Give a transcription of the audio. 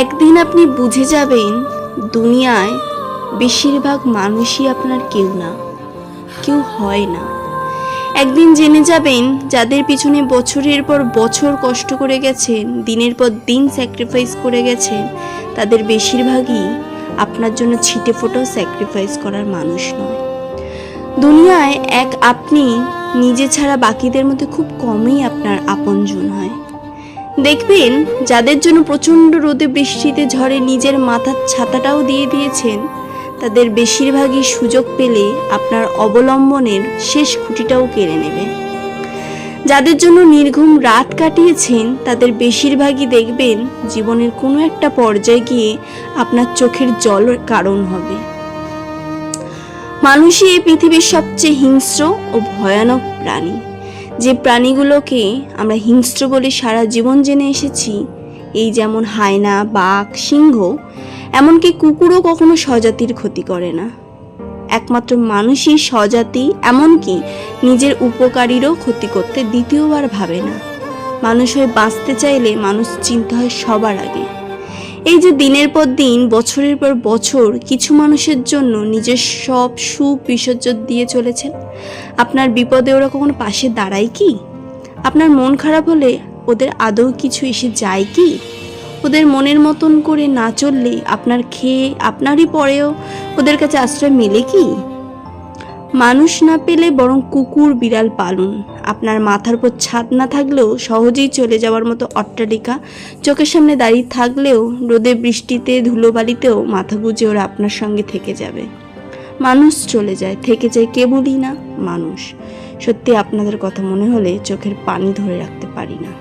একদিন আপনি বুঝে যাবেন দুনিয়ায় বেশিরভাগ মানুষই আপনার কেউ না, কেউ হয় না। একদিন জেনে যাবেন যাদের পিছনে বছরের পর বছর কষ্ট করে গেছেন, দিনের পর দিন স্যাক্রিফাইস করে গেছেন, তাদের বেশিরভাগই আপনার জন্য ছিটে ফোটাও স্যাক্রিফাইস করার মানুষ নয়। দুনিয়ায় আপনি নিজে ছাড়া বাকিদের মধ্যে খুব কমই আপনার আপনজন হয়। দেখবেন যাদের জন্য প্রচণ্ড রোদে বৃষ্টিতে ঝড়ে নিজের মাথার ছাতাটাও দিয়ে দিয়েছেন, তাদের বেশিরভাগই সুযোগ পেলে আপনার অবলম্বনের শেষ খুঁটিটাও কেড়ে নেবে। যাদের জন্য নির্ঘুম রাত কাটিয়েছেন, তাদের বেশিরভাগই দেখবেন জীবনের কোনো একটা পর্যায়ে গিয়ে আপনার চোখের জলের কারণ হবে। মানুষই এই পৃথিবীর সবচেয়ে হিংস্র ও ভয়ানক প্রাণী। যে প্রাণীগুলোকে আমরা হিংস্র বলে সারা জীবন জেনে এসেছি, এই যেমন হায়না, বাঘ, সিংহ, এমনকি কুকুরও কখনো স্বজাতির ক্ষতি করে না। একমাত্র মানুষই স্বজাতি, এমনকি নিজের উপকারীরও ক্ষতি করতে দ্বিতীয়বার ভাবে না। মানুষ হয়ে বাঁচতে চাইলে মানুষ চিন্তা হয় সবার আগে। এই যে দিনের পর দিন, বছরের পর বছর কিছু মানুষের জন্য নিজের সব সুখ বিসর্জন দিয়ে চলেছেন, আপনার বিপদে ওরা কখনো পাশে দাঁড়ায় কি? আপনার মন খারাপ হলে ওদের আদৌ কিছু এসে যায় কি? ওদের মনের মতন করে না চললে আপনার খেয়ে আপনারই পরেও ওদের কাছে আশ্রয় মেলে কি? মানুষ না পেলে বরং কুকুর বিড়াল পালুন। আপনার মাথার উপর ছাদ না থাকলেও সহজেই চলে যাওয়ার মতো অট্টালিকা চোখের সামনে দাঁড়িয়ে থাকলেও রোদে বৃষ্টিতে ধুলোবালিতেও মাথা গুঁজে ওরা আপনার সঙ্গে থেকে যাবে। মানুষ চলে যায়, থেকে যায় কেবলই না মানুষ। সত্যি আপনাদের কথা মনে হলে চোখের পানি ধরে রাখতে পারি না।